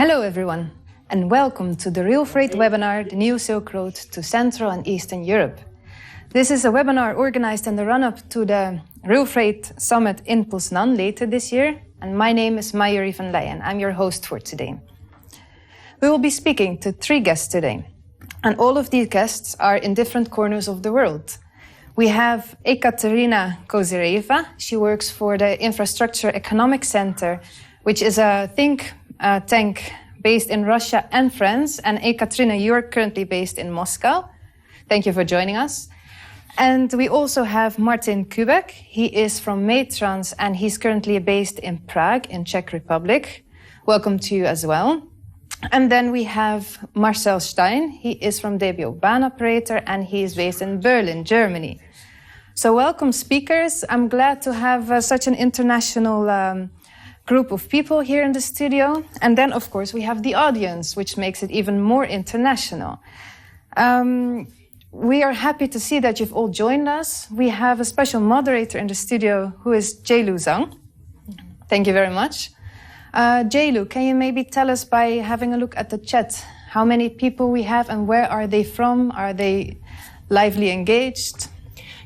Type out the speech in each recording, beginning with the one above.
Hello everyone, and welcome to the RailFreight webinar, The New Silk Road to Central and Eastern Europe. This is a webinar organized in the run-up to the RailFreight Summit in Poznan later this year, and my name is Mayuri van Leijen. I'm your host for today. We will be speaking to 3 guests today, and all of these guests are in different corners of the world. We have Ekaterina Kozyreva. She works for the Infrastructure Economic Center, which is a think tank based in Russia and France. And Ekaterina, you're currently based in Moscow. Thank you for joining us. And we also have Martin Kubek. He is from Metrans and he's currently based in Prague in Czech Republic. Welcome to you as well. And then we have Marcel Stein. He is from DBO Bahn Operator and he is based in Berlin, Germany. So welcome speakers. I'm glad to have such an international group of people here in the studio. And then, of course, we have the audience, which makes it even more international. We are happy to see that you've all joined us. We have a special moderator in the studio who is Jailu Zhang. Thank you very much. Jailu, can you maybe tell us by having a look at the chat how many people we have and where are they from? Are they lively engaged?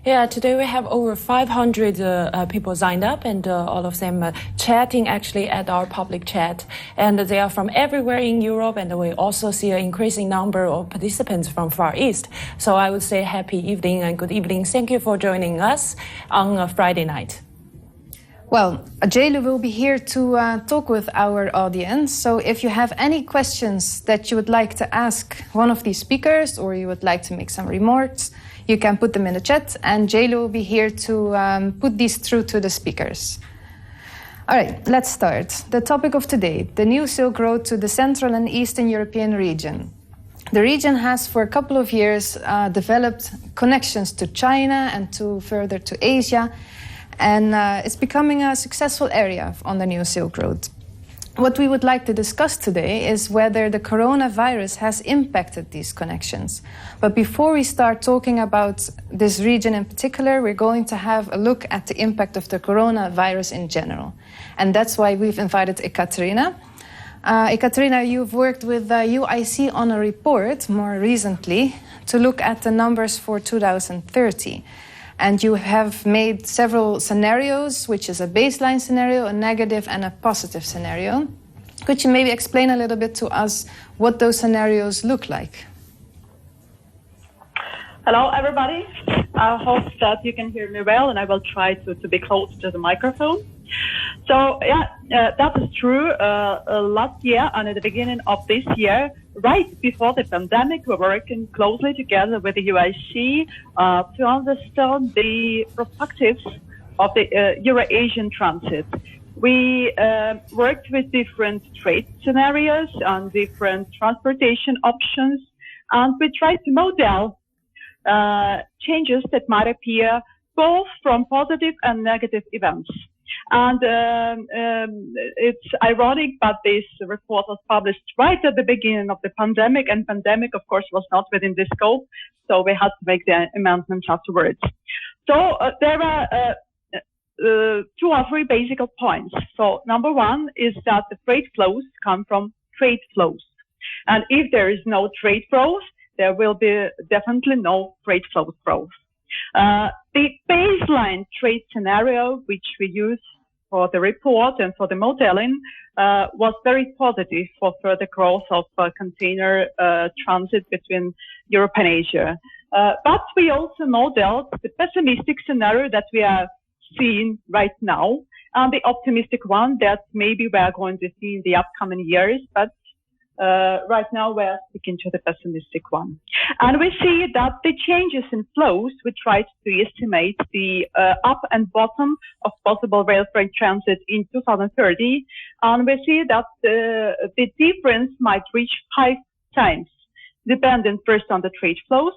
Yeah, today we have over 500 people signed up and all of them chatting actually at our public chat. And they are from everywhere in Europe, and we also see an increasing number of participants from Far East. So I would say happy evening and good evening. Thank you for joining us on a Friday night. Well, Jailu will be here to talk with our audience. So if you have any questions that you would like to ask one of these speakers or you would like to make some remarks, you can put them in the chat and Jailu will be here to put these through to the speakers. All right, let's start. The topic of today, the new Silk Road to the Central and Eastern European region. The region has for a couple of years developed connections to China and further to Asia, and it's becoming a successful area on the new Silk Road. What we would like to discuss today is whether the coronavirus has impacted these connections. But before we start talking about this region in particular, we're going to have a look at the impact of the coronavirus in general. And that's why we've invited Ekaterina. Ekaterina, you've worked with UIC on a report more recently to look at the numbers for 2030. And you have made several scenarios, which is a baseline scenario, a negative and a positive scenario. Could you maybe explain a little bit to us what those scenarios look like? Hello, everybody. I hope that you can hear me well, and I will try to be close to the microphone. So, that is true. Last year and at the beginning of this year, right before the pandemic, we were working closely together with the UIC to understand the perspectives of the Euro-Asian transit. We worked with different trade scenarios and different transportation options, and we tried to model changes that might appear both from positive and negative events. And it's ironic, but this report was published right at the beginning of the pandemic, and pandemic, of course, was not within the scope, so we had to make the amendments afterwards. So there are 2 or 3 basic points. So number 1 is that the freight flows come from trade flows. And if there is no trade growth, there will be definitely no freight flow growth. The baseline trade scenario, which we use for the report and for the modeling, was very positive for further growth of container transit between Europe and Asia. But we also modeled the pessimistic scenario that we are seeing right now, and the optimistic one that maybe we are going to see in the upcoming years, but right now we're sticking to the pessimistic one. And we see that the changes in flows, we tried to estimate the up and bottom of possible rail freight transit in 2030. And we see that the difference might reach 5 times, depending first on the trade flows.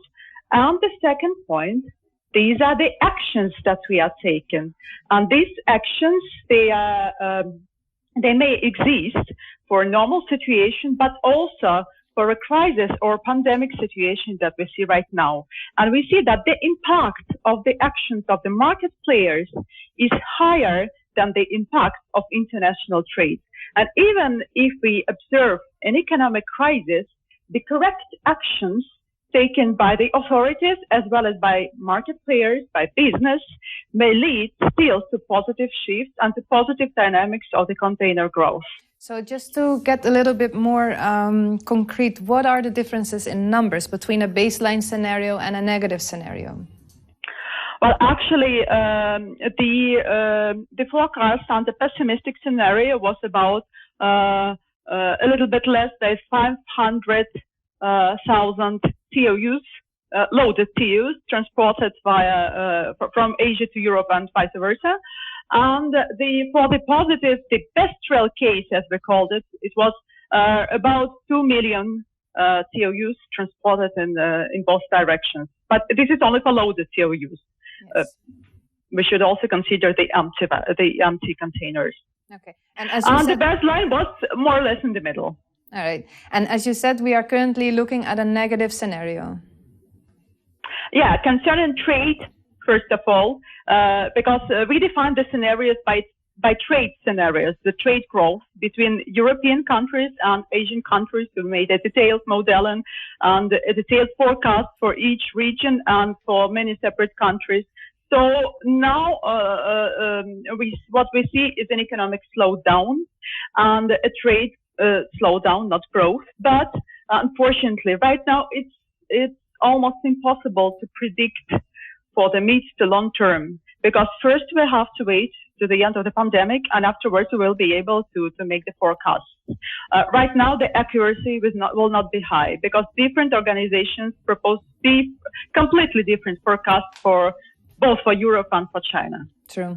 And the second point, these are the actions that we are taking. And these actions, they may exist for a normal situation, but also for a crisis or pandemic situation that we see right now. And we see that the impact of the actions of the market players is higher than the impact of international trade. And even if we observe an economic crisis, the correct actions taken by the authorities as well as by market players, by business, may lead still to positive shifts and to positive dynamics of the container growth. So just to get a little bit more concrete, what are the differences in numbers between a baseline scenario and a negative scenario? Well, actually, the forecast on the pessimistic scenario was about a little bit less than 500,000 TEUs, loaded TEUs, transported from Asia to Europe and vice versa. And for the positive, the best rail case, as we called it, it was about 2 million TEUs transported in both directions. But this is only for loaded TEUs. Yes. We should also consider the empty containers. Okay. And the baseline was more or less in the middle. All right. And as you said, we are currently looking at a negative scenario. Yeah, concerning trade, first of all, because we define the scenarios by trade scenarios, the trade growth between European countries and Asian countries. We made a detailed modeling and a detailed forecast for each region and for many separate countries. So now what we see is an economic slowdown and a trade slowdown, not growth. But unfortunately, right now it's almost impossible to predict for the mid to long term, because first we have to wait to the end of the pandemic, and afterwards we will be able to make the forecast. Right now, the accuracy will not be high, because different organizations propose completely different forecasts for both for Europe and for China. True.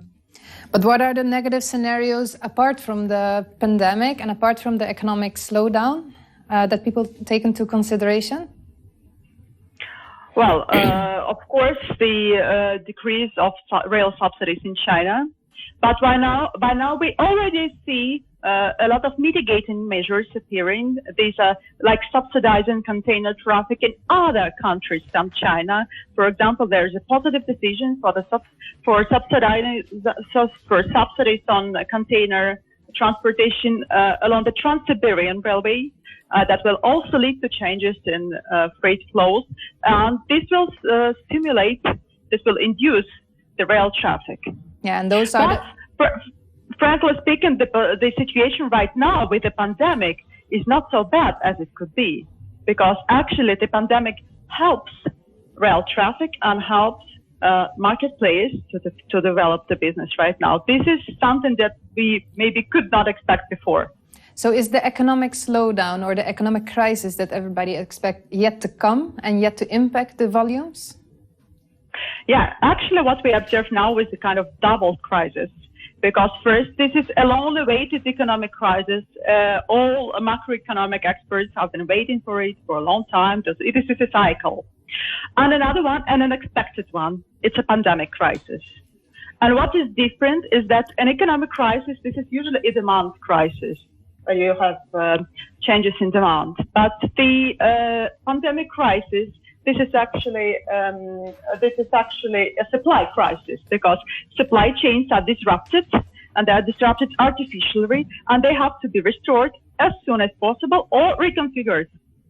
But what are the negative scenarios apart from the pandemic and apart from the economic slowdown that people take into consideration? Well, of course, the decrease of rail subsidies in China. But by now we already see a lot of mitigating measures appearing. These are like subsidizing container traffic in other countries than China. For example, there's a positive decision for subsidies on container transportation along the Trans-Siberian Railway. That will also lead to changes in freight flows, and this will induce the rail traffic. Yeah, and those are. Frankly speaking, the situation right now with the pandemic is not so bad as it could be, because actually the pandemic helps rail traffic and helps market players to develop the business right now. This is something that we maybe could not expect before. So is the economic slowdown or the economic crisis that everybody expects yet to come and yet to impact the volumes? Yeah, actually what we observe now is a kind of double crisis. Because first, this is a long-awaited economic crisis. All macroeconomic experts have been waiting for it for a long time. It is a cycle. And another one, an unexpected one, it's a pandemic crisis. And what is different is that an economic crisis, this is usually a demand crisis, where you have changes in demand. But the pandemic crisis, this is actually a supply crisis, because supply chains are disrupted, and they are disrupted artificially, and they have to be restored as soon as possible or reconfigured.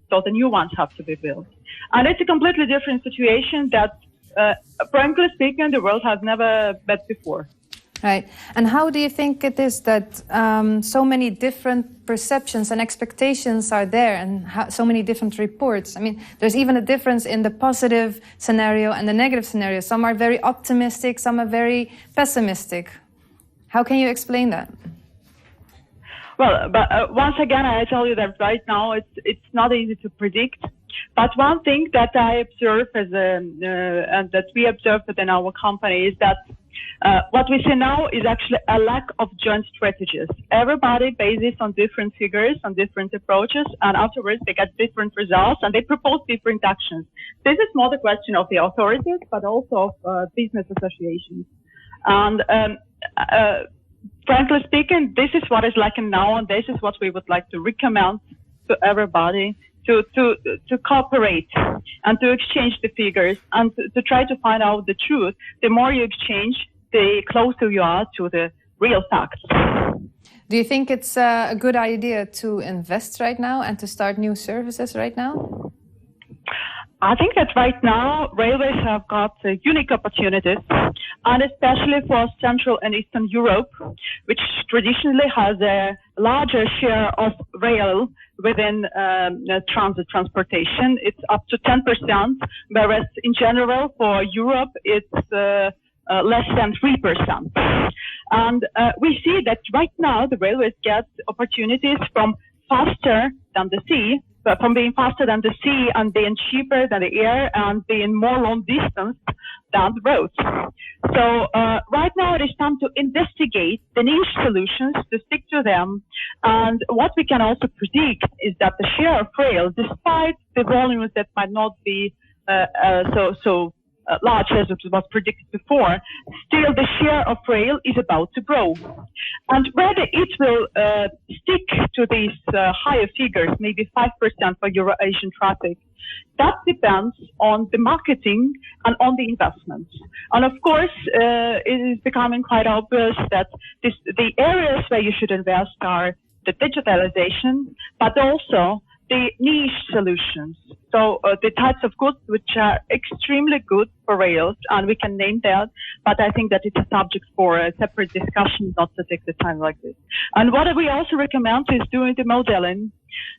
So the new ones have to be built. And it's a completely different situation that, frankly speaking, the world has never met before. Right. And how do you think it is that so many different perceptions and expectations are there, and so many different reports? I mean, there's even a difference in the positive scenario and the negative scenario. Some are very optimistic, some are very pessimistic. How can you explain that? Well, but once again, I tell you that right now it's not easy to predict. But one thing that I observe and that we observe within our company is that what we see now is actually a lack of joint strategies. Everybody bases on different figures, on different approaches, and afterwards they get different results and they propose different actions. This is more the question of the authorities, but also of business associations. And frankly speaking, this is what is lacking now, and this is what we would like to recommend to everybody. To cooperate and to exchange the figures and to try to find out the truth. The more you exchange, the closer you are to the real facts. Do you think it's a good idea to invest right now and to start new services right now? I think that right now railways have got unique opportunities, and especially for Central and Eastern Europe, which traditionally has a larger share of rail within transportation. It's up to 10%, whereas in general for Europe it's less than 3%. And we see that right now the railways get opportunities from faster than the sea, from being faster than the sea and being cheaper than the air and being more long distance than the roads. So right now it is time to investigate the niche solutions, to stick to them. And what we can also predict is that the share of rail, despite the volumes that might not be so large as it was predicted before, still the share of rail is about to grow. And whether it will stick to these higher figures, maybe 5% for Euro-Asian traffic, that depends on the marketing and on the investments. And of course, it is becoming quite obvious that the areas where you should invest are the digitalization, but also the niche solutions. So the types of goods which are extremely good for rails, and we can name that, but I think that it's a subject for a separate discussion, not to take the time like this. And what we also recommend is doing the modeling,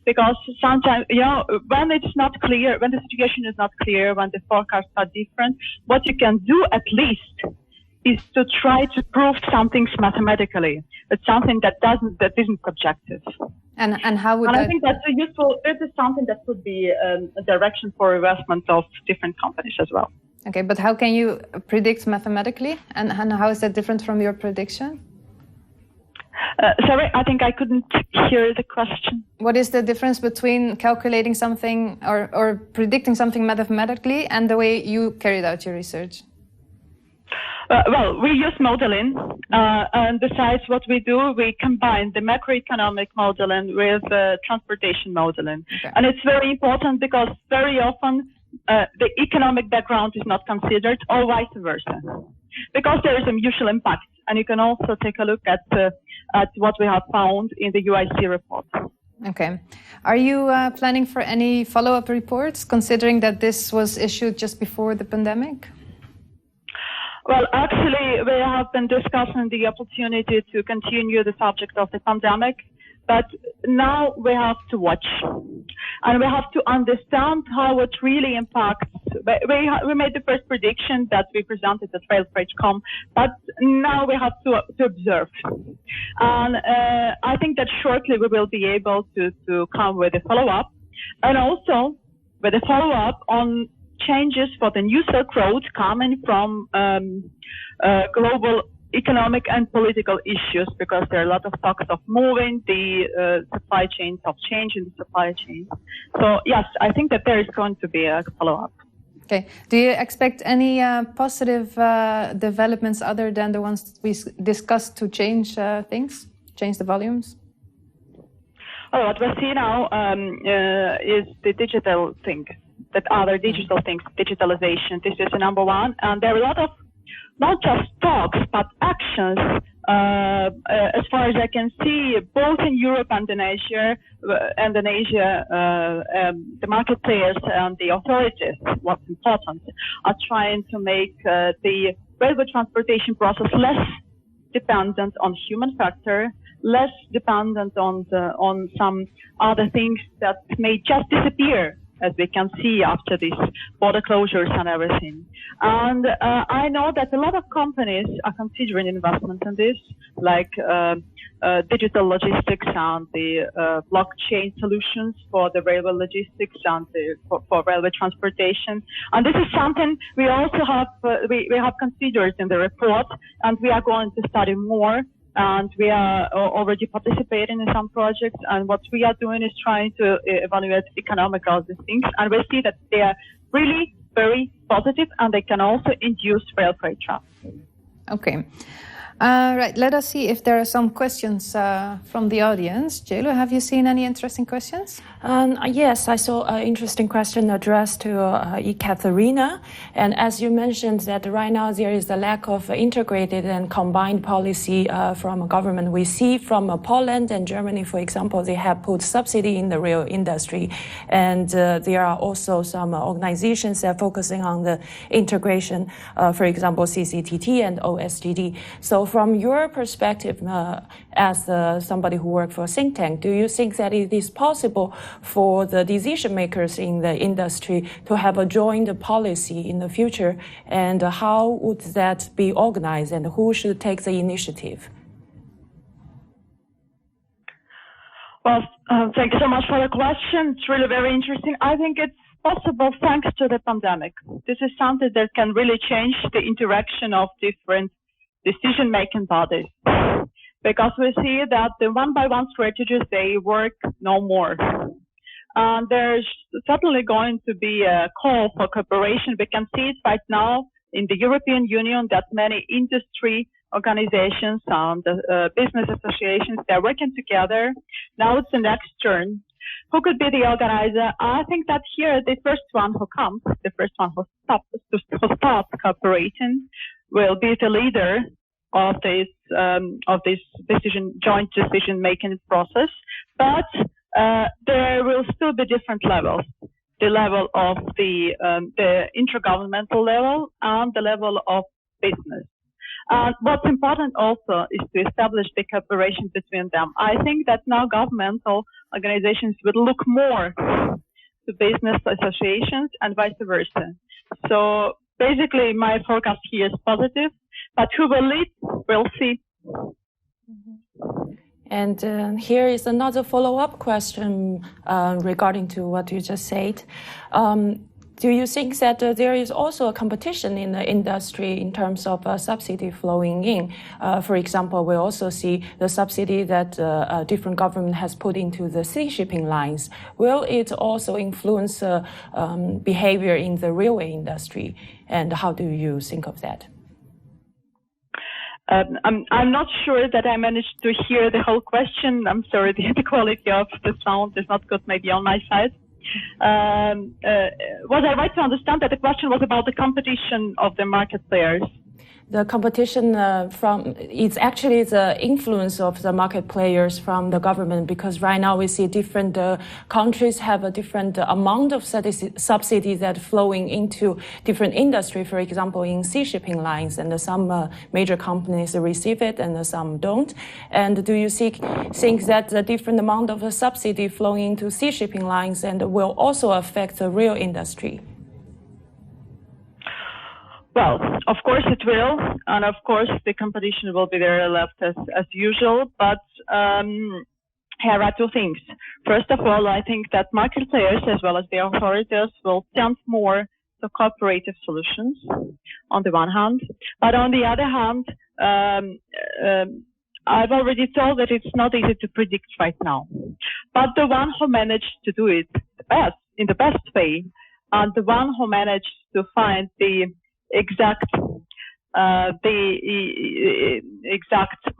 because sometimes, when it's not clear, when the situation is not clear, when the forecasts are different, what you can do at least is to try to prove some things mathematically. It's something that isn't subjective. And how would I think that's useful. This is something that could be a direction for investment of different companies as well. Okay, but how can you predict mathematically? And how is that different from your prediction? Sorry, I think I couldn't hear the question. What is the difference between calculating something or predicting something mathematically and the way you carried out your research? Well, we use modeling, and besides what we do, we combine the macroeconomic modeling with transportation modeling. Okay. And it's very important because very often the economic background is not considered, or vice versa, because there is a mutual impact. And you can also take a look at what we have found in the UIC report. Okay. Are you planning for any follow-up reports, considering that this was issued just before the pandemic? Well, actually, we have been discussing the opportunity to continue the subject of the pandemic, but now we have to watch, and we have to understand how it really impacts. We made the first prediction that we presented at RailFreight.com, but now we have to observe. And I think that shortly we will be able to come with a follow-up, and also with a follow-up on changes for the new Silk Road coming from global economic and political issues, because there are a lot of talks of moving the supply chains, of changing the supply chains. So yes, I think that there is going to be a follow-up. Okay. Do you expect any positive developments other than the ones we discussed to change things, change the volumes? Oh, what we see now is the digital thing. That other digital things, digitalisation, this is the number one. And there are a lot of, not just talks, but actions, as far as I can see, both in Europe and in Asia, the market players and the authorities, what's important, are trying to make the railway transportation process less dependent on human factor, less dependent on some other things that may just disappear, as we can see after these border closures and everything. And I know that a lot of companies are considering investment in this, like digital logistics and the blockchain solutions for the railway logistics and for railway transportation. And this is something we also have we have considered in the report, and we are going to study more. And we are already participating in some projects. And what we are doing is trying to evaluate economic of these things. And we see that they are really very positive, and they can also induce rail freight traffic. Okay. Right, let us see if there are some questions from the audience. Jailu, have you seen any interesting questions? Yes, I saw an interesting question addressed to Ekaterina. And as you mentioned that right now there is a lack of integrated and combined policy from government. We see from Poland and Germany, for example, they have put subsidy in the rail industry. And there are also some organizations that are focusing on the integration, for example, CCTT and OSGD. So from your perspective, as somebody who works for a think tank, do you think that it is possible for the decision makers in the industry to have a joint policy in the future? And how would that be organized, and who should take the initiative? Well, thank you so much for the question. It's really very interesting. I think it's possible thanks to the pandemic. This is something that can really change the interaction of different decision-making bodies, because we see that the one-by-one strategies, they work no more. There's certainly going to be a call for cooperation. We can see it right now in the European Union that many industry organizations and business associations, they're working together. Now it's the next turn. Who could be the organizer? I think that here the first one who comes, the first one who starts cooperating, will be the leader of this joint decision making process. But there will still be different levels: the level of the intergovernmental level and the level of business. What's important also is to establish the cooperation between them. I think that now governmental organizations would look more to business associations and vice versa. So basically, my forecast here is positive, but who will lead, we'll see. And here is another follow-up question regarding to what you just said. Do you think that there is also a competition in the industry in terms of subsidy flowing in? For example, we also see the subsidy that different government has put into the sea shipping lines. Will it also influence behavior in the railway industry? And how do you think of that? I'm not sure that I managed to hear the whole question. I'm sorry, the quality of the sound is not good, maybe on my side. Was I right to understand that the question was about the competition of the market players? The competition it's actually the influence of the market players from the government, because right now we see different countries have a different amount of subsidy that flowing into different industry. For example, in sea shipping lines, and some major companies receive it and some don't. And do you think that the different amount of subsidy flowing into sea shipping lines and will also affect the rail industry? Well, of course it will, and of course the competition will be there left as usual, but here are two things. First of all, I think that market players as well as the authorities will tend more to cooperative solutions on the one hand, but on the other hand, I've already told that it's not easy to predict right now, but the one who managed to do it in the best way, and the one who managed to find the exact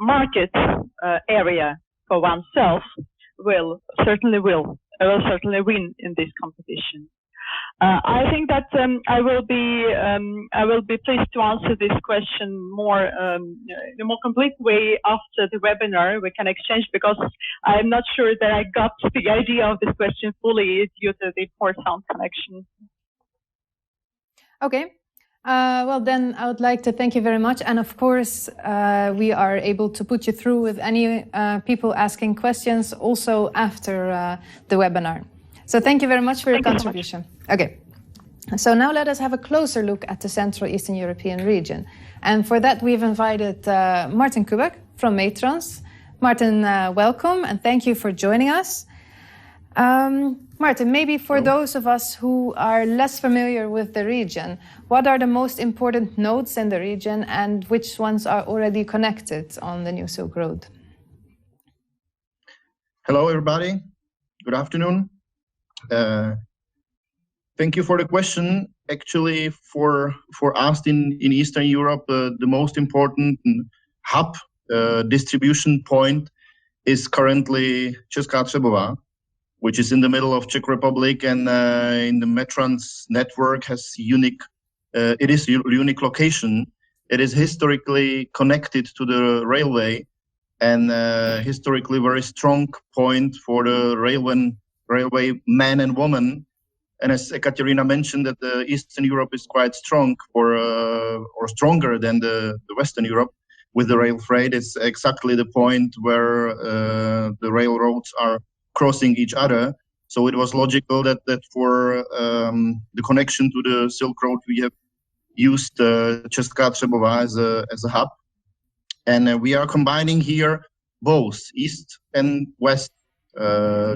market area for oneself will certainly win in this competition. I think that I will be pleased to answer this question more in a more complete way after the webinar. We can exchange, because I'm not sure that I got the idea of this question fully due to the poor sound connection. Okay. Well, then I would like to thank you very much. And of course, we are able to put you through with any people asking questions also after the webinar. So thank you very much for your contribution. Okay. So now let us have a closer look at the Central Eastern European region. And for that, we've invited Martin Kubak from Metrans. Martin, welcome, and thank you for joining us. Martin, maybe for those of us who are less familiar with the region, what are the most important nodes in the region, and which ones are already connected on the New Silk Road? Hello, everybody. Good afternoon. Thank you for the question. Actually, for us in Eastern Europe, the most important hub distribution point is currently Česká Třebová, which is in the middle of Czech Republic, and in the Metrans network has unique location. It is historically connected to the railway, and historically very strong point for the railway men and women. And as Ekaterina mentioned, that the Eastern Europe is quite strong or stronger than the Western Europe with the rail freight. It's exactly the point where the railroads are crossing each other. So it was logical that for the connection to the Silk Road, we have used Česká Třebová as a hub. And we are combining here both East and West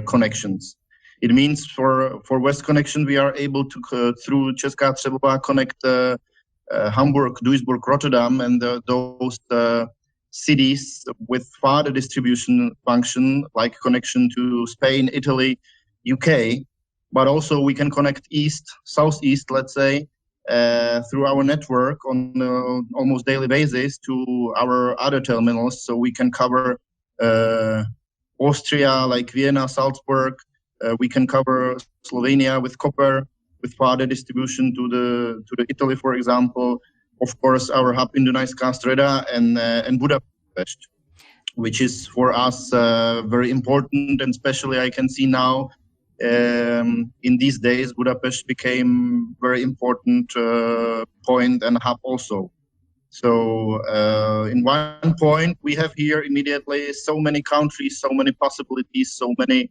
connections. It means for West connection, we are able to, through Česká Třebová, connect Hamburg, Duisburg, Rotterdam, and those cities with farther distribution function, like connection to Spain, Italy, UK. But also we can connect east, southeast, let's say, through our network on almost daily basis to our other terminals. So we can cover Austria, like Vienna, Salzburg. We can cover Slovenia with copper, with farther distribution to the Italy, for example. Of course, our hub in Dunajská Streda and Budapest, which is for us very important, and especially I can see now in these days Budapest became very important point and hub also. So in one point we have here immediately so many countries, so many possibilities, so many,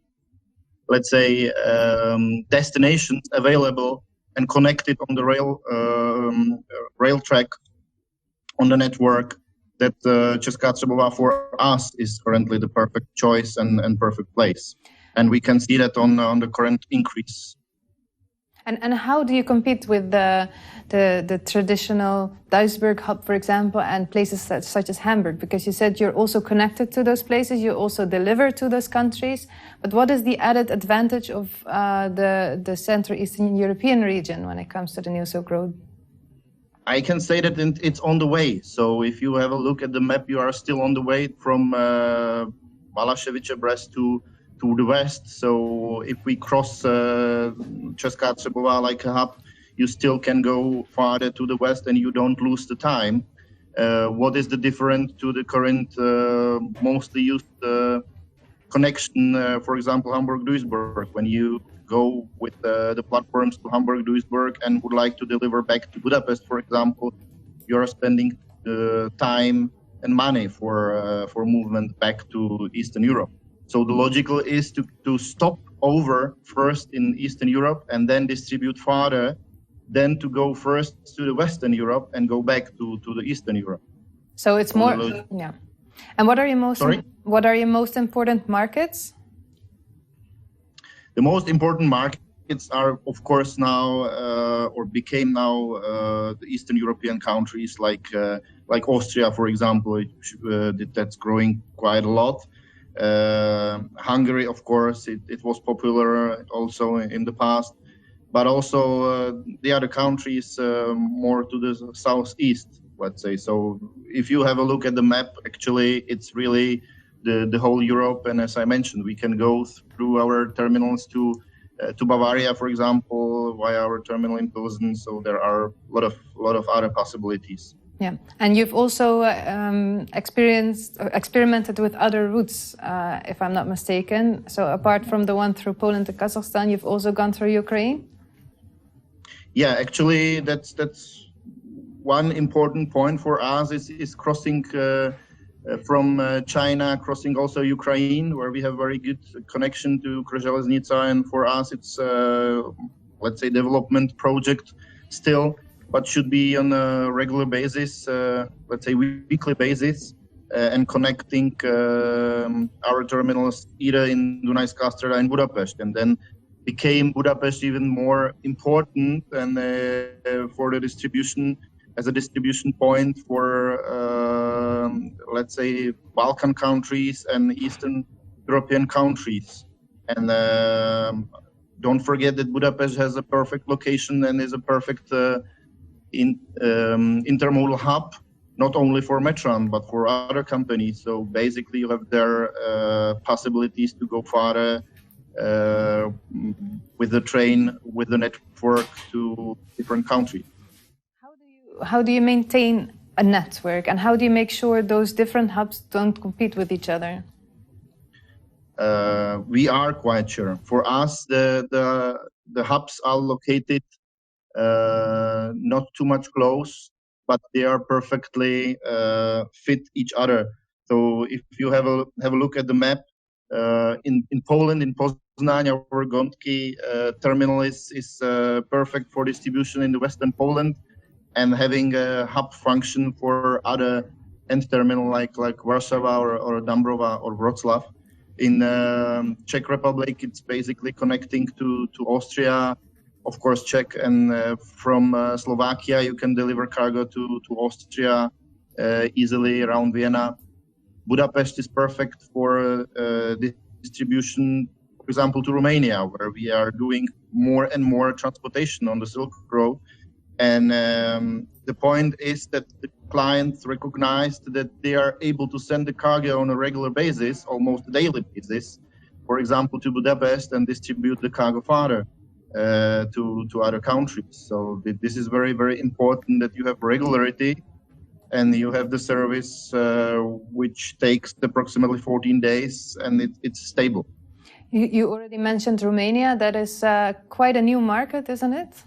let's say, destinations available and connected on the rail track on the network, that Česká Třebová for us is currently the perfect choice and perfect place. And we can see that on the current increase. And how do you compete with the traditional Duisburg hub, for example, and places such as Hamburg? Because you said you're also connected to those places, you also deliver to those countries. But what is the added advantage of the Central Eastern European region when it comes to the New Silk Road? I can say that it's on the way. So if you have a look at the map, you are still on the way from Balaševice, Brest to the west. So if we cross Česká Třebová like a hub, you still can go farther to the west and you don't lose the time. What is the difference to the current mostly used connection, for example, Hamburg-Duisburg? When you go with the platforms to Hamburg-Duisburg and would like to deliver back to Budapest, for example, you're spending time and money for movement back to Eastern Europe. So the logical is to stop over first in Eastern Europe and then distribute farther, then to go first to the Western Europe and go back to the Eastern Europe. So it's more, yeah. And what are your most important markets? The most important markets are, of course, now or became now the Eastern European countries like Austria, for example, that's growing quite a lot. Hungary, of course, it was popular also in the past, but also the other countries more to the southeast, let's say. So if you have a look at the map, actually, it's really the whole Europe. And as I mentioned, we can go through our terminals to Bavaria, for example, via our terminal in Pilsen. So there are a lot of other possibilities. Yeah, and you've also experimented with other routes, if I'm not mistaken. So apart from the one through Poland to Kazakhstan, you've also gone through Ukraine? Yeah, actually, that's one important point for us is crossing from China, crossing also Ukraine, where we have very good connection to Železnica, and for us it's let's say development project still, but should be on a regular basis, let's say weekly basis, and connecting our terminals either in Dunajská Streda and Budapest, and then became Budapest even more important and for the distribution, as a distribution point for let's say Balkan countries and Eastern European countries. And don't forget that Budapest has a perfect location and is a perfect intermodal hub not only for Metrans, but for other companies. So basically you have their possibilities to go farther with the train, with the network to different countries. How do you maintain a network, and how do you make sure those different hubs don't compete with each other? We are quite sure. For us, the hubs are located not too much close, but they are perfectly fit each other. So if you have a look at the map, in Poland, in Poznań, our Gątki terminal is perfect for distribution in the western Poland, and having a hub function for other end terminal like Warsaw or Dąbrowa or Wrocław. In Czech Republic, it's basically connecting to Austria, of course Czech, and from Slovakia you can deliver cargo to Austria easily around Vienna. Budapest is perfect for distribution, for example, to Romania, where we are doing more and more transportation on the Silk Road. And the point is that the clients recognized that they are able to send the cargo on a regular basis, almost a daily basis, for example, to Budapest, and distribute the cargo farther to other countries. So this is very, very important that you have regularity and you have the service which takes approximately 14 days and it's stable. You already mentioned Romania. That is quite a new market, isn't it?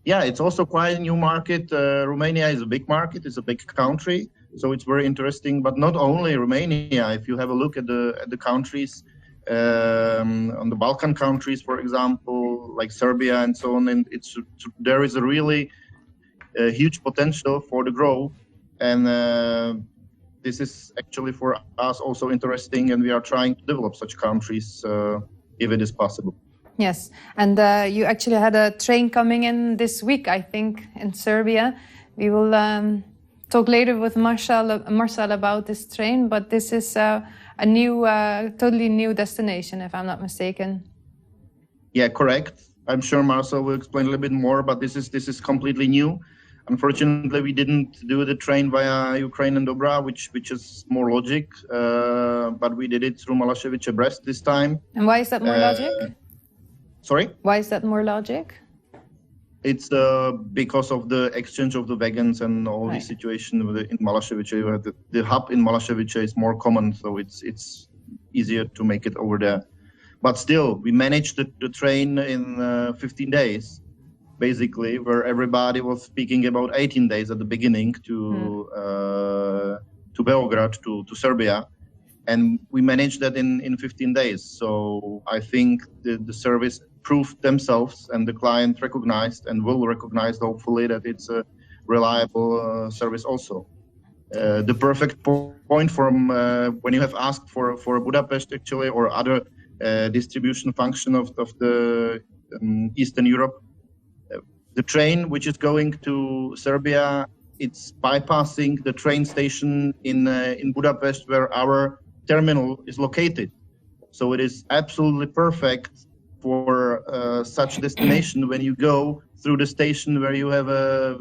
Yeah, it's also quite a new market. Romania is a big market, it's a big country, so it's very interesting. But not only Romania, if you have a look at the countries, on the Balkan countries, for example, like Serbia and so on, and there is a really huge potential for the growth. And this is actually for us also interesting, and we are trying to develop such countries if it is possible. Yes, and you actually had a train coming in this week, I think, in Serbia. We will talk later with Marcel about this train, but this is a new, totally new destination, if I'm not mistaken. Yeah, correct. I'm sure Marcel will explain a little bit more, but this is completely new. Unfortunately, we didn't do the train via Ukraine and Dobra, which is more logic, but we did it through Malashevice-Brest this time. And why is that more logic? Sorry? Why is that more logic? It's because of the exchange of the wagons and all the situation in Malashevice. The hub in Malashevice is more common, so it's easier to make it over there. But still, we managed the train in 15 days, basically, where everybody was speaking about 18 days at the beginning to Beograd, to Serbia. And we managed that in 15 days. So I think the service proved themselves, and the client recognized and will recognize, hopefully, that it's a reliable service also. The perfect point from when you have asked for Budapest, actually, or other distribution function of the Eastern Europe, the train which is going to Serbia, it's bypassing the train station in Budapest where our terminal is located. So it is absolutely perfect for such destination. When you go through the station where you have a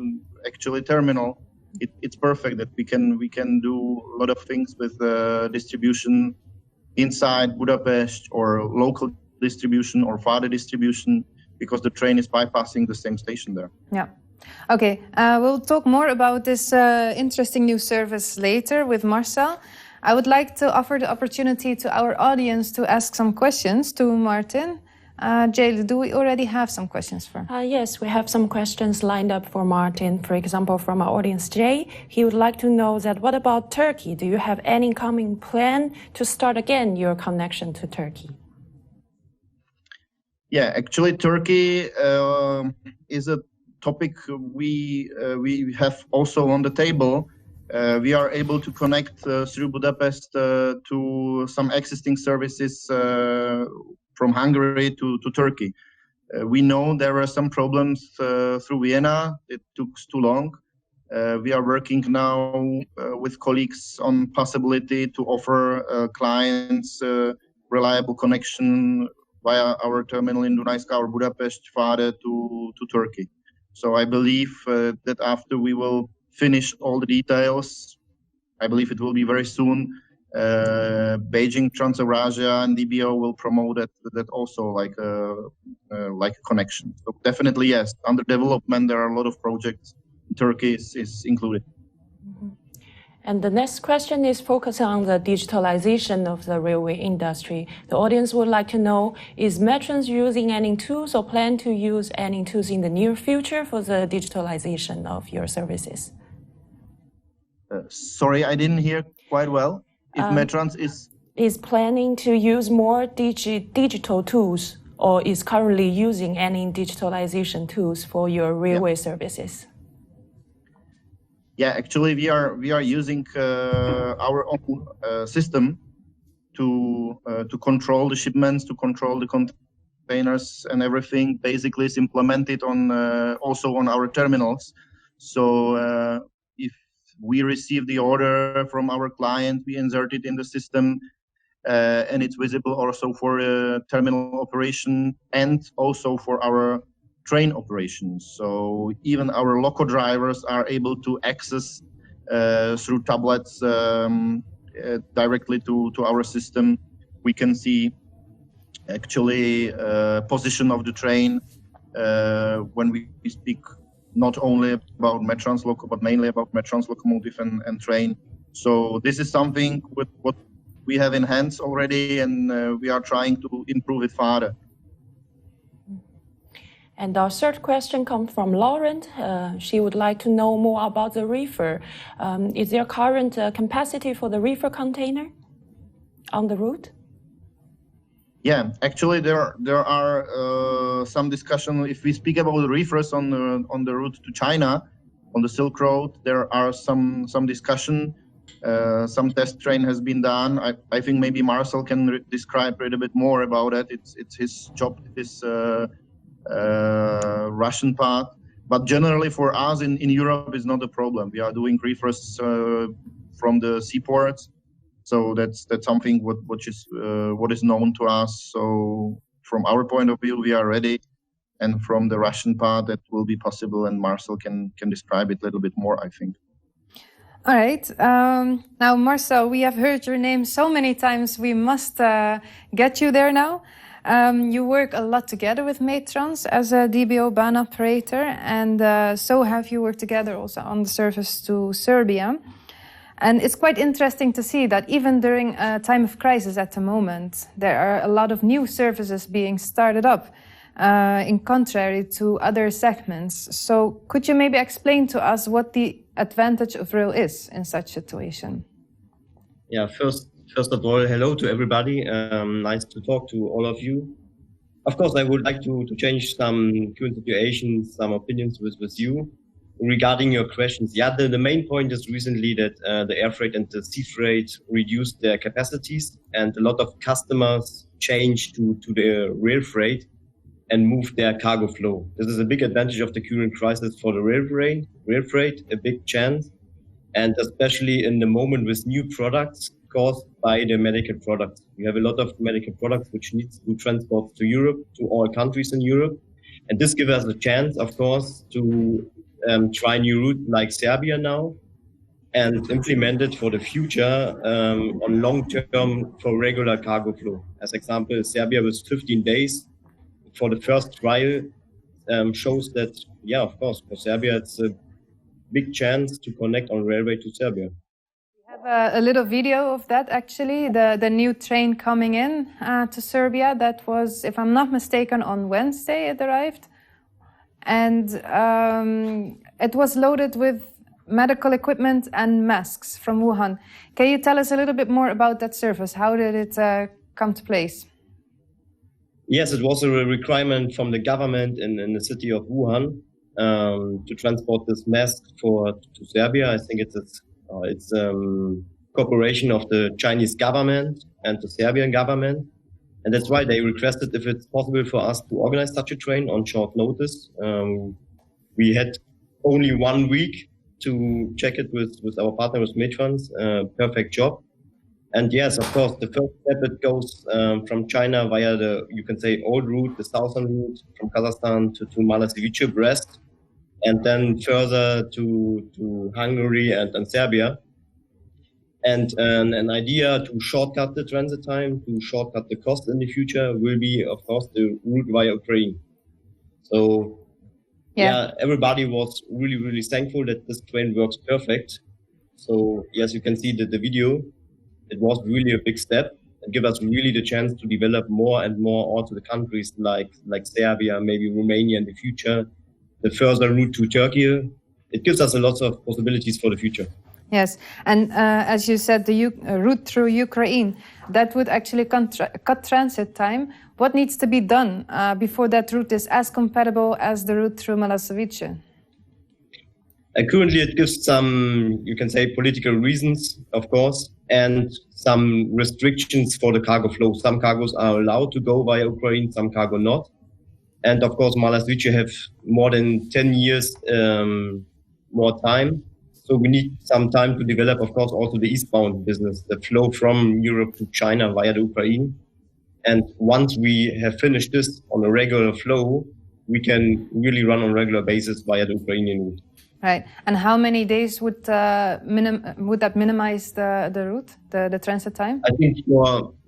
actually terminal, it's perfect that we can do a lot of things with distribution inside Budapest, or local distribution or farther distribution, because the train is bypassing the same station there. Yeah. Okay, we'll talk more about this interesting new service later with Marcel. I would like to offer the opportunity to our audience to ask some questions to Martin. Jay, do we already have some questions for him? Yes, we have some questions lined up for Martin. For example, from our audience, Jay, he would like to know that what about Turkey? Do you have any incoming plan to start again your connection to Turkey? Yeah, actually, Turkey is a topic we have also on the table. We are able to connect through Budapest to some existing services from Hungary to Turkey. We know there are some problems through Vienna. It took too long. We are working now with colleagues on possibility to offer clients reliable connection via our terminal in Dunajska or Budapest farther to Turkey. So I believe that after we will finish all the details. I believe it will be very soon. Beijing, Trans-Eurasia, and DBO will promote that also like a connection. So definitely yes, under development there are a lot of projects. Turkey is included. Mm-hmm. And the next question is focusing on the digitalization of the railway industry. The audience would like to know, is Metrans using any tools or plan to use any tools in the near future for the digitalization of your services? Sorry, I didn't hear quite well. If Metrans is planning to use more digital tools or is currently using any digitalization tools for your railway services? Yeah, actually, we are using our own system to control the shipments, to control the containers and everything. Basically, is implemented on also on our terminals. So if we receive the order from our client, we insert it in the system, and it's visible also for terminal operation and also for our train operations. So even our loco drivers are able to access through tablets directly to our system. We can see actually position of the train when we speak not only about Metrans loco, but mainly about Metrans locomotive and train. So this is something with what we have in hands already, and we are trying to improve it further. And our third question comes from Lauren. She would like to know more about the Reefer. Is there current capacity for the Reefer container on the route? Yeah, actually there are some discussion. If we speak about the Reefers on the route to China, on the Silk Road, there are some discussion. Some test train has been done. I think maybe Marcel can describe a little bit more about it. It's his job, his Russian part. But generally for us in Europe is not a problem. We are doing Reefers from the seaports. So that's something what is known to us. So from our point of view, we are ready, and from the Russian part, that will be possible. And Marcel can describe it a little bit more, I think. All right. Now, Marcel, we have heard your name so many times. We must get you there now. You work a lot together with Metrans as a DBO ban operator, and so have you worked together also on the service to Serbia. And it's quite interesting to see that even during a time of crisis at the moment, there are a lot of new services being started up, in contrary to other segments. So could you maybe explain to us what the advantage of rail is in such a situation? Yeah, first of all, hello to everybody. Nice to talk to all of you. Of course, I would like to change some current situations, some opinions with you. Regarding your questions, yeah, the main point is recently that the air freight and the sea freight reduced their capacities, and a lot of customers changed to the rail freight and moved their cargo flow. This is a big advantage of the current crisis for the rail freight, a big chance, and especially in the moment with new products caused by the medical products. We have a lot of medical products which needs to transport to Europe, to all countries in Europe, and this gives us a chance, of course, to try new route like Serbia now and implement it for the future on long term for regular cargo flow. As example, Serbia with 15 days for the first trial shows that, yeah, of course, for Serbia, it's a big chance to connect on railway to Serbia. We have a little video of that, actually, the new train coming in to Serbia. That was, if I'm not mistaken, on Wednesday it arrived. And it was loaded with medical equipment and masks from Wuhan. Can you tell us a little bit more about that service? How did it come to place? Yes, it was a requirement from the government in the city of Wuhan to transport this mask to Serbia. I think it's cooperation of the Chinese government and the Serbian government. And that's why they requested if it's possible for us to organize such a train on short notice. We had only 1 week to check it with our partner, with Metrans, perfect job. And yes, of course, the first step, it goes from China via the, you can say, old route, the southern route from Kazakhstan to Malasivice, Brest. and then further to Hungary and Serbia. And an idea to shortcut the transit time, to shortcut the cost in the future will be, of course, the route via Ukraine. So, everybody was really, really thankful that this train works perfect. So, yes, you can see that the video, it was really a big step. It gave us really the chance to develop more and more also the countries like Serbia, maybe Romania in the future, the further route to Turkey. It gives us a lot of possibilities for the future. Yes, and as you said, the route through Ukraine, that would actually cut transit time. What needs to be done before that route is as compatible as the route through Malasevice? Currently, it gives some, you can say, political reasons, of course, and some restrictions for the cargo flow. Some cargos are allowed to go via Ukraine, some cargo not. And of course, Malasevice have more than 10 years more time. So we need some time to develop, of course, also the eastbound business, the flow from Europe to China via the Ukraine. And once we have finished this on a regular flow, we can really run on a regular basis via the Ukrainian route. Right. And how many days would that minimize the route, the transit time? I think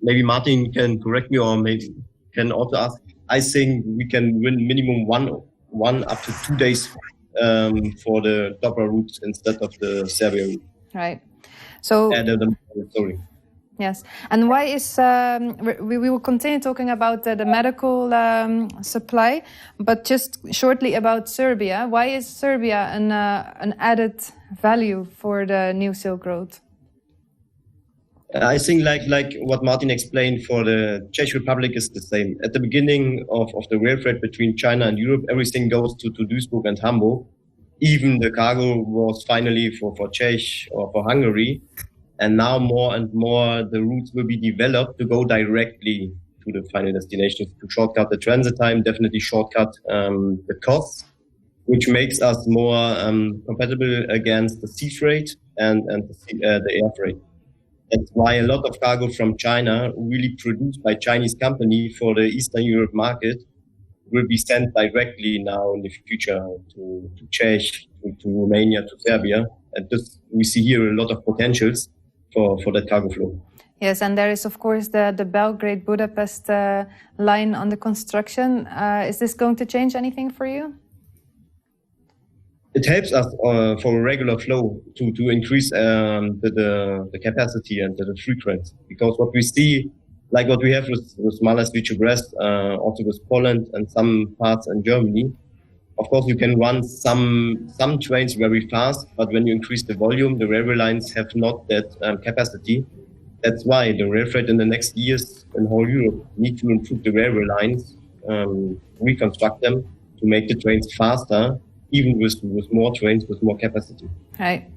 maybe Martin can correct me, or maybe can also ask. I think we can win minimum one up to 2 days for the Dobra route instead of the Serbia route. Right. So. Sorry. Yes. And why is, we will continue talking about the medical supply, but just shortly about Serbia. Why is Serbia an added value for the New Silk Road? I think like what Martin explained for the Czech Republic is the same. At the beginning of the RailFreight between China and Europe, everything goes to Duisburg and Hamburg. Even the cargo was finally for Czech or for Hungary. And now more and more the routes will be developed to go directly to the final destinations, to shortcut the transit time, definitely shortcut the costs, which makes us more compatible against the sea freight and the air freight. That's why a lot of cargo from China, really produced by Chinese company for the Eastern Europe market, will be sent directly now in the future to Czech, to Romania, to Serbia. And this, we see here a lot of potentials for that cargo flow. Yes, and there is, of course, the Belgrade-Budapest line on the construction. Is this going to change anything for you? It helps us for a regular flow to increase the capacity and the frequency. Because what we see, like what we have with Malasevice, Brest, also with Poland and some parts in Germany, of course, you can run some trains very fast, but when you increase the volume, the railway lines have not that capacity. That's why the RailFreight in the next years in whole Europe need to improve the railway lines, reconstruct them to make the trains faster, even with more trains, with more capacity. Right.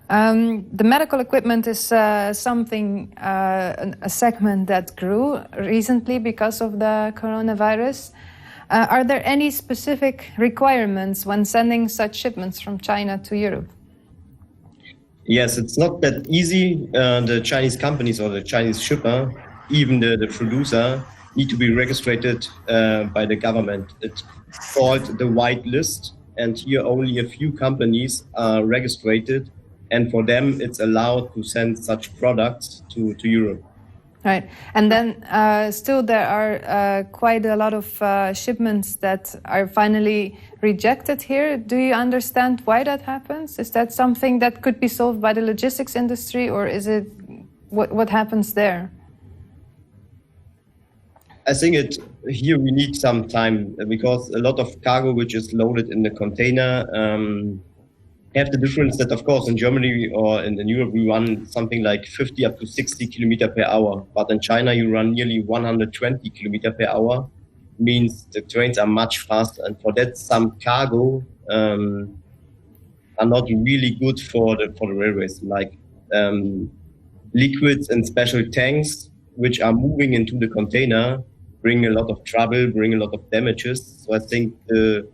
The medical equipment is something, a segment that grew recently because of the coronavirus. Are there any specific requirements when sending such shipments from China to Europe? Yes, it's not that easy. The Chinese companies or the Chinese shipper, even the producer, need to be registered by the government. It's called the white list, and here only a few companies are registered, and for them it's allowed to send such products to Europe. Right. And then still there are quite a lot of shipments that are finally rejected here. Do you understand why that happens? Is that something that could be solved by the logistics industry, or is it what happens there? I think here we need some time, because a lot of cargo which is loaded in the container have the difference that, of course, in Germany or in Europe, we run something like 50 up to 60 kilometers per hour. But in China, you run nearly 120 kilometers per hour. Means the trains are much faster. And for that, some cargo are not really good for the railways, like liquids and special tanks, which are moving into the container, bring a lot of trouble, bring a lot of damages. So I think the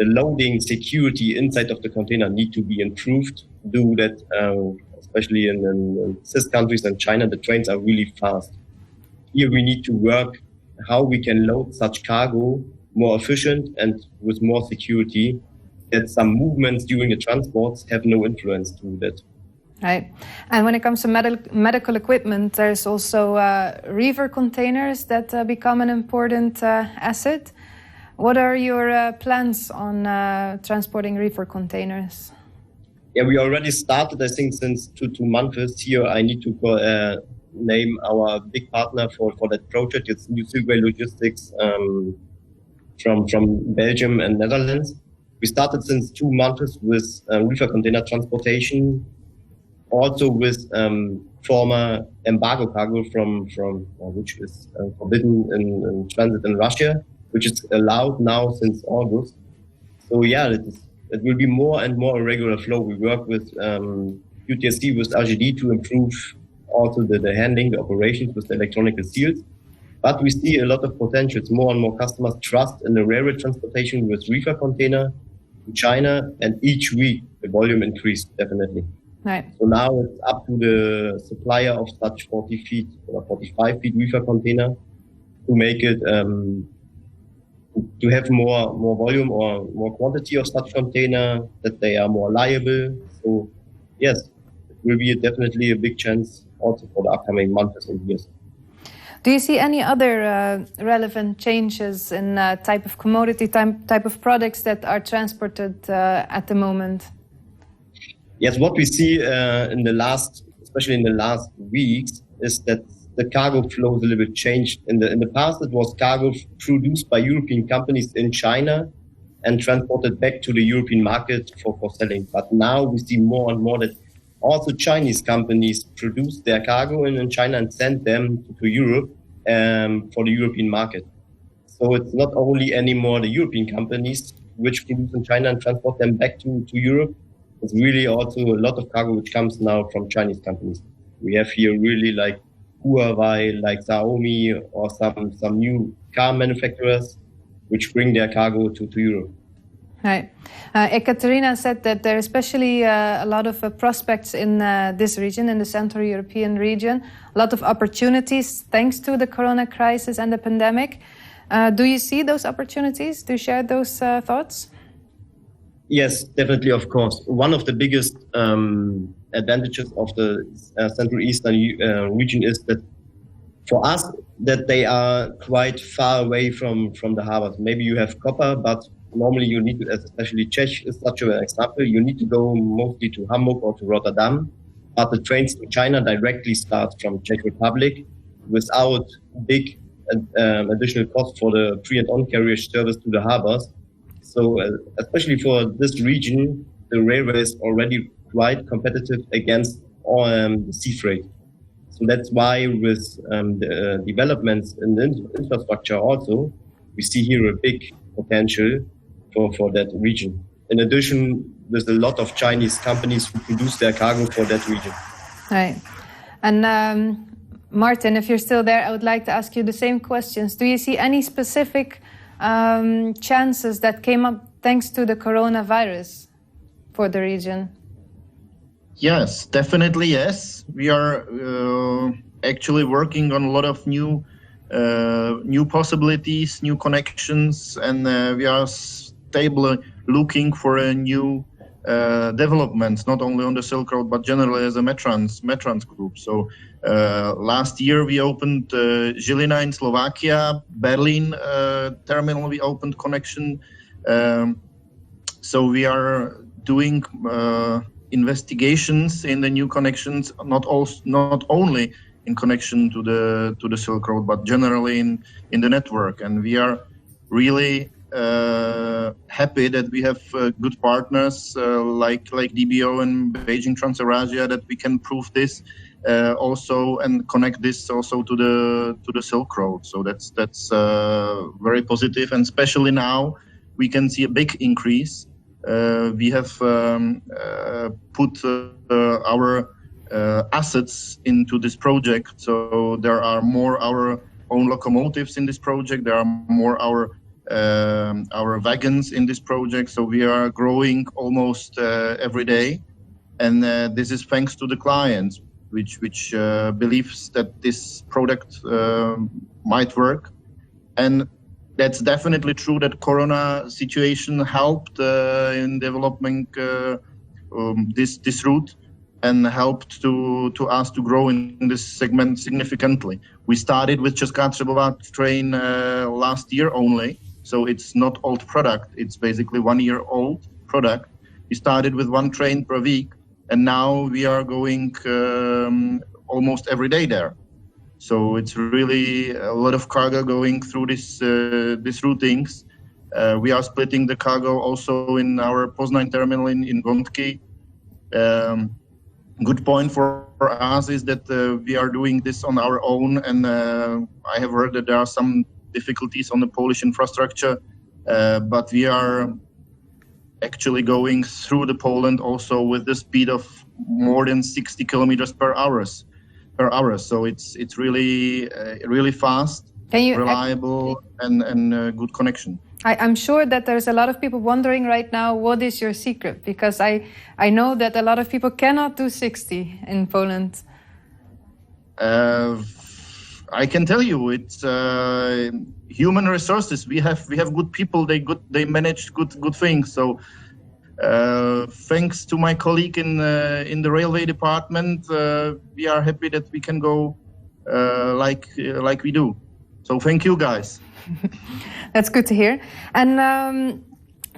loading security inside of the container need to be improved. Do that, especially in CIS countries and China, the trains are really fast. Here we need to work how we can load such cargo more efficient and with more security that some movements during the transports have no influence to that. Right. And when it comes to medical equipment, there's also Reefer containers that become an important asset. What are your plans on transporting Reefer containers? Yeah, we already started, I think, since two months. Here, I need to name our big partner for that project. It's New Silkway Logistics from Belgium and Netherlands. We started since 2 months with reefer container transportation, also with former embargo cargo from which is forbidden in transit in Russia, which is allowed now since August. So yeah, it will be more and more a regular flow. We work with UTSC, with RGD to improve also the handling, the operations with the electronic seals. But we see a lot of potentials. More and more customers trust in the railway transportation with reefer container to China, and each week the volume increased definitely. Right. So now it's up to the supplier of such 40 feet or 45 feet reefer container to make it to have more volume or more quantity of such container, that they are more liable. So yes, it will be definitely a big chance also for the upcoming months and years. Do you see any other relevant changes in type of commodity, type of products that are transported at the moment? Yes, what we see especially in the last weeks, is that the cargo flow is a little bit changed. In the past, it was cargo produced by European companies in China and transported back to the European market for selling. But now we see more and more that also Chinese companies produce their cargo in China and send them to Europe for the European market. So it's not only anymore the European companies which produce in China and transport them back to Europe. It's really also a lot of cargo which comes now from Chinese companies. We have here really like Huawei, like Xiaomi, or some new car manufacturers which bring their cargo to Europe. Right. Ekaterina said that there are especially a lot of prospects in this region, in the Central European region, a lot of opportunities thanks to the corona crisis and the pandemic. Do you see those opportunities? Do you share those thoughts? Yes, definitely, of course. One of the biggest advantages of the Central Eastern region is that for us, that they are quite far away from the harbors. Maybe you have copper, but normally you need to, especially Czech is such an example, you need to go mostly to Hamburg or to Rotterdam, but the trains to China directly start from Czech Republic without big additional cost for the pre- and on-carriage service to the harbors. So especially for this region, the railway is already quite competitive against the sea freight. So that's why with the developments in the infrastructure also, we see here a big potential for that region. In addition, there's a lot of Chinese companies who produce their cargo for that region. Right. And Martin, if you're still there, I would like to ask you the same questions. Do you see any specific chances that came up thanks to the coronavirus for the region? Yes, definitely yes. We are actually working on a lot of new possibilities, new connections, and we are stably looking for a new developments, not only on the Silk Road, but generally as a Metrans group. So last year we opened Žilina in Slovakia, Berlin terminal we opened connection. So we are doing investigations in the new connections, not only in connection to the Silk Road, but generally in the network. And we are really happy that we have good partners like DBO and Beijing Transasia, that we can prove this also and connect this also to the Silk Road. So that's very positive, and especially now we can see a big increase. We have put our assets into this project, so there are more our own locomotives in this project. There are more our wagons in this project. So we are growing almost every day, and this is thanks to the clients, which believes that this product might work. And That's definitely true that Corona situation helped in developing this route and helped to us to grow in this segment significantly. We started with Česká train last year only, so it's not old product. It's basically 1 year old product. We started with 1 train per week, and now we are going almost every day there. So it's really a lot of cargo going through this routings. We are splitting the cargo also in our Poznań terminal in Gondky. Good point for us is that we are doing this on our own, and I have heard that there are some difficulties on the Polish infrastructure, but we are actually going through the Poland also with the speed of more than 60 kilometers per hour. So it's really fast, reliable, and good connection. I'm sure that there's a lot of people wondering right now, what is your secret? Because I know that a lot of people cannot do 60 in Poland. I can tell you, it's human resources. We have good people. They manage good things. So thanks to my colleague in the railway department, we are happy that we can go like we do. So thank you, guys. That's good to hear. And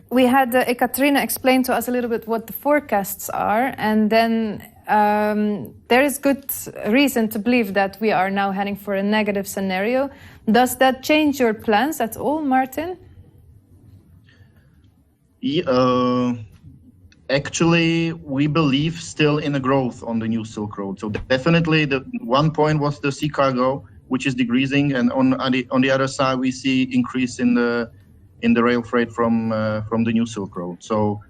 we had Ekaterina explain to us a little bit what the forecasts are, and then there is good reason to believe that we are now heading for a negative scenario. Does that change your plans at all, Martin? Actually, we believe still in a growth on the new Silk Road. So definitely the one point was the sea cargo, which is decreasing, and on the other side we see increase in the rail freight from the new Silk Road. So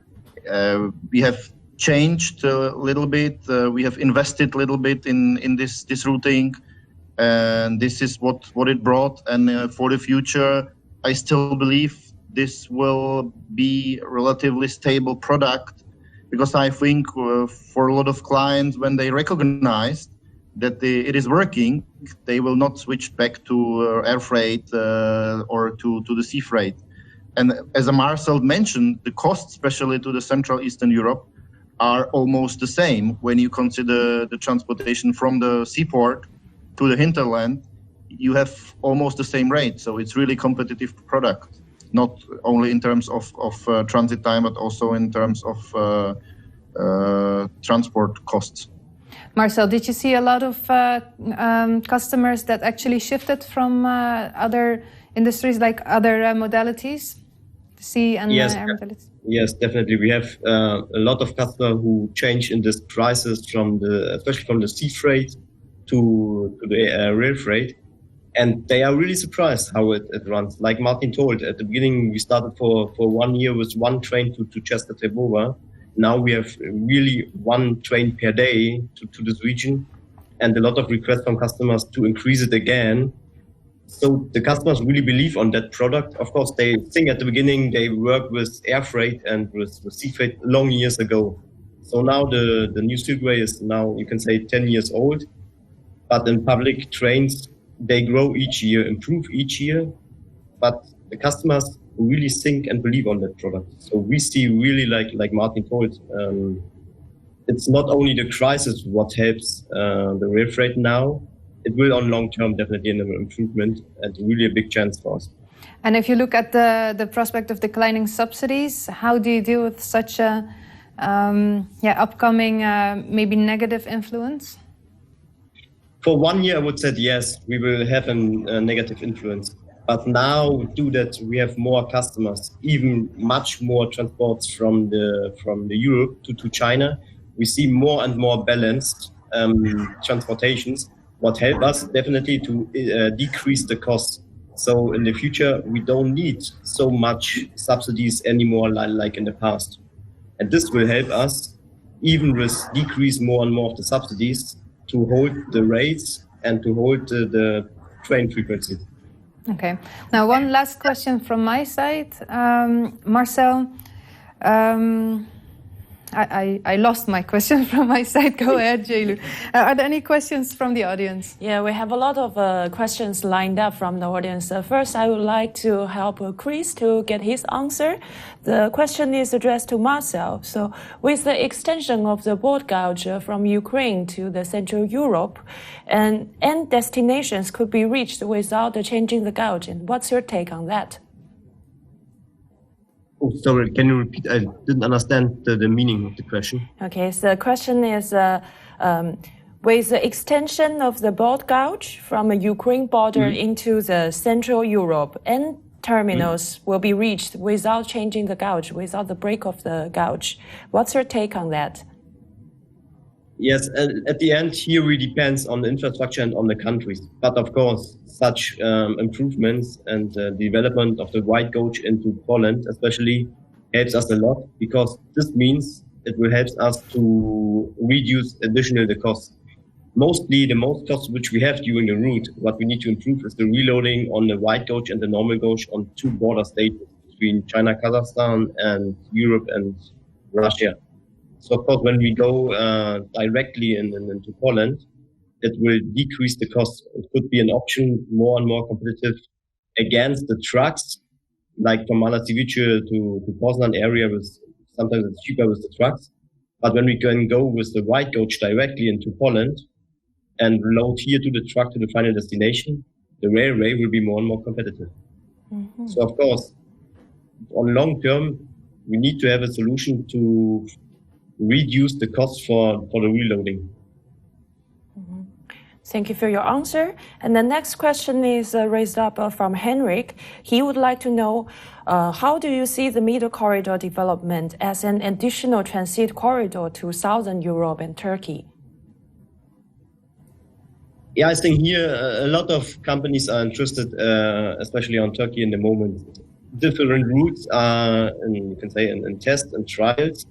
we have changed a little bit. We have invested a little bit in this routing, and this is what it brought. And for the future, I still believe this will be a relatively stable product, because I think for a lot of clients, when they recognize that it is working, they will not switch back to air freight or to the sea freight. And as Marcel mentioned, the costs, especially to the Central Eastern Europe, are almost the same when you consider the transportation from the seaport to the hinterland. You have almost the same rate, so it's really competitive product, not only in terms of transit time, but also in terms of transport costs. Marcel, did you see a lot of customers that actually shifted from other industries, like other modalities, sea and air modalities? Yes, definitely. We have a lot of customers who change in this crisis especially from the sea freight to the rail freight, and they are really surprised how it runs. Like Martin told, at the beginning we started for 1 year with 1 train to Częstochowa. Now we have really 1 train per day to this region, and a lot of requests from customers to increase it again. So the customers really believe on that product. Of course, they think at the beginning they worked with air freight and with sea freight long years ago. So now the new Silkway is now, you can say, 10 years old. But in public trains, they grow each year, improve each year. But the customers really think and believe on that product. So we see really, like Martin told, it's not only the crisis what helps the rail freight now. It will on long term definitely an improvement, and really a big chance for us. And if you look at the prospect of declining subsidies, how do you deal with such a upcoming maybe negative influence? For 1 year, I would say yes, we will have a negative influence. But now, due that we have more customers, even much more transports from the Europe to China, we see more and more balanced transportations. What help us definitely to decrease the cost. So in the future, we don't need so much subsidies anymore like in the past. And this will help us, even with decrease more and more of the subsidies, to hold the rates and to hold the train frequency. Okay. Now, one last question from my side. Marcel, I lost my question from my side. Go ahead, Jailu. Are there any questions from the audience? Yeah, we have a lot of questions lined up from the audience. First, I would like to help Chris to get his answer. The question is addressed to Marcel. So, with the extension of the board gauge from Ukraine to the Central Europe, and end destinations could be reached without changing the gauge. And what's your take on that? Oh, sorry, can you repeat? I didn't understand the meaning of the question. Okay, so the question is, with the extension of the board gauge from a Ukraine border into the Central Europe, end terminals will be reached without changing the gauge, without the break of the gauge. What's your take on that? Yes, at the end, here really depends on the infrastructure and on the countries. But of course, such improvements and development of the wide gauge into Poland especially helps us a lot, because this means it will help us to reduce additional the costs. Mostly the most costs which we have during the route, what we need to improve is the reloading on the wide gauge and the normal gauge on two border states between China, Kazakhstan, and Europe and Russia. So of course, when we go directly into Poland, it will decrease the cost. It could be an option more and more competitive against the trucks, like from Malacivice to Poznan area, sometimes it's cheaper with the trucks. But when we can go with the wide gauge directly into Poland and load here to the truck to the final destination, the railway will be more and more competitive. Mm-hmm. So of course, on long term, we need to have a solution to reduce the cost for the reloading. Mm-hmm. Thank you for your answer. And the next question is raised up from Henrik. He would like to know, how do you see the middle corridor development as an additional transit corridor to Southern Europe and Turkey? Yeah, I think here a lot of companies are interested, especially on Turkey in the moment. Different routes are, you can say, in tests and trials.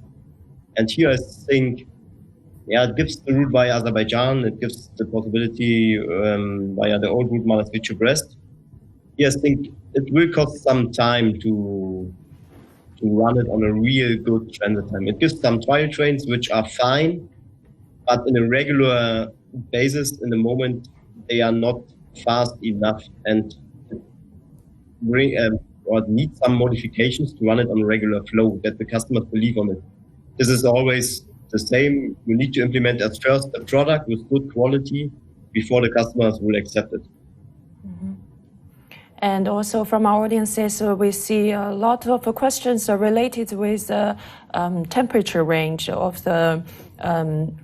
And here I think, it gives the route via Azerbaijan, it gives the possibility via the old route Malacivice-Brest. Here I think it will cost some time to run it on a real good transit time. It gives some trial trains which are fine, but in a regular basis in the moment they are not fast enough and or need some modifications to run it on a regular flow that the customers believe on it. This is always the same. You need to implement at first a product with good quality before the customers will accept it. Mm-hmm. And also from our audiences, we see a lot of questions related with the temperature range of the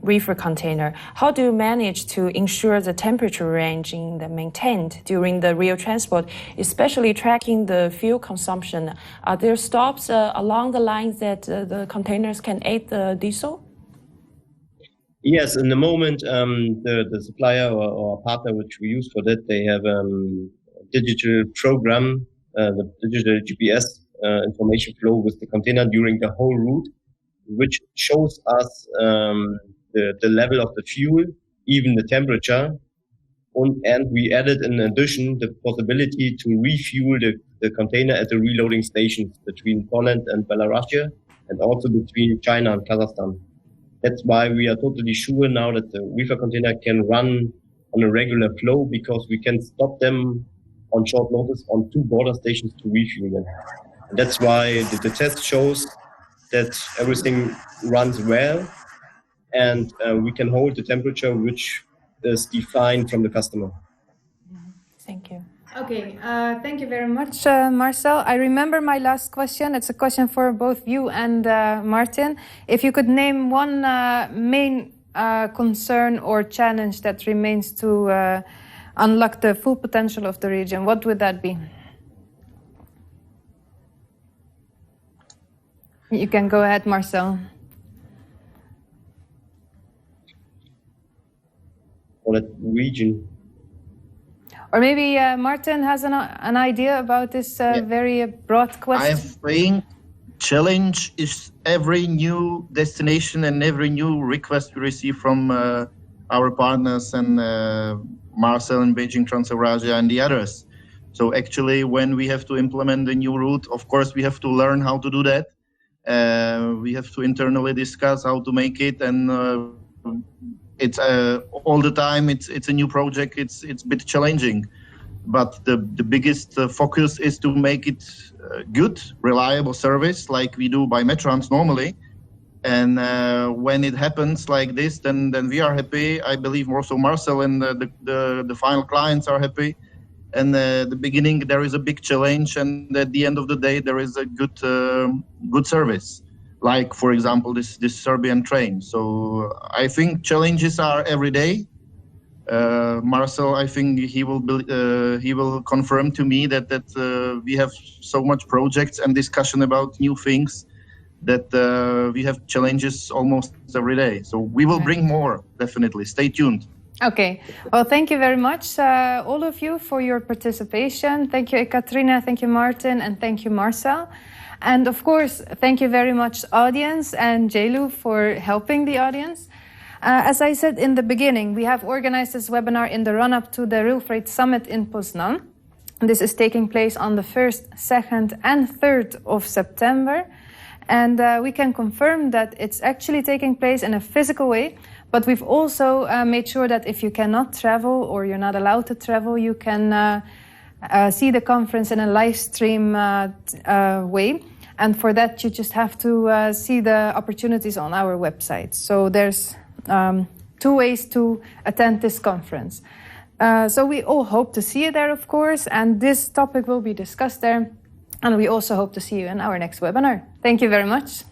reefer container. How do you manage to ensure the temperature range in the maintained during the rail transport, especially tracking the fuel consumption? Are there stops along the lines that the containers can aid the diesel? Yes, in the moment, the supplier or partner which we use for that, they have a digital program, the digital GPS information flow with the container during the whole route, which shows us the level of the fuel, even the temperature. And we added in addition the possibility to refuel the container at the reloading stations between Poland and Belarus, and also between China and Kazakhstan. That's why we are totally sure now that the reefer container can run on a regular flow, because we can stop them on short notice on two border stations to refuel them. And that's why the test shows that everything runs well, and we can hold the temperature which is defined from the customer. Thank you. Okay, thank you very much, Marcel. I remember my last question. It's a question for both you and Martin. If you could name one main concern or challenge that remains to unlock the full potential of the region, what would that be? You can go ahead, Marcel. For that region. Or maybe Martin has an idea about this very broad question. I think challenge is every new destination and every new request we receive from our partners and Marcel and Beijing Trans-Eurasia and the others. So actually, when we have to implement a new route, of course, we have to learn how to do that. We have to internally discuss how to make it, and it's all the time. It's a new project. It's a bit challenging, but the biggest focus is to make it good, reliable service like we do by Metrans normally. And when it happens like this, then we are happy. I believe also Marcel and the final clients are happy. And the beginning there is a big challenge, and at the end of the day there is a good service. Like for example this Serbian train. So I think challenges are every day. Marcel, I think he will confirm to me that we have so much projects and discussion about new things that we have challenges almost every day. So we will bring more, definitely. Stay tuned. Okay. Well, thank you very much, all of you, for your participation. Thank you, Ekaterina, thank you, Martin, and thank you, Marcel. And of course, thank you very much, audience, and Jelu for helping the audience. As I said in the beginning, we have organized this webinar in the run-up to the RailFreight Summit in Poznan. This is taking place on the 1st, 2nd, and 3rd of September. And we can confirm that it's actually taking place in a physical way, but we've also made sure that if you cannot travel or you're not allowed to travel, you can see the conference in a live stream way. And for that, you just have to see the opportunities on our website. So there's 2 ways to attend this conference. So we all hope to see you there, of course, and this topic will be discussed there. And we also hope to see you in our next webinar. Thank you very much.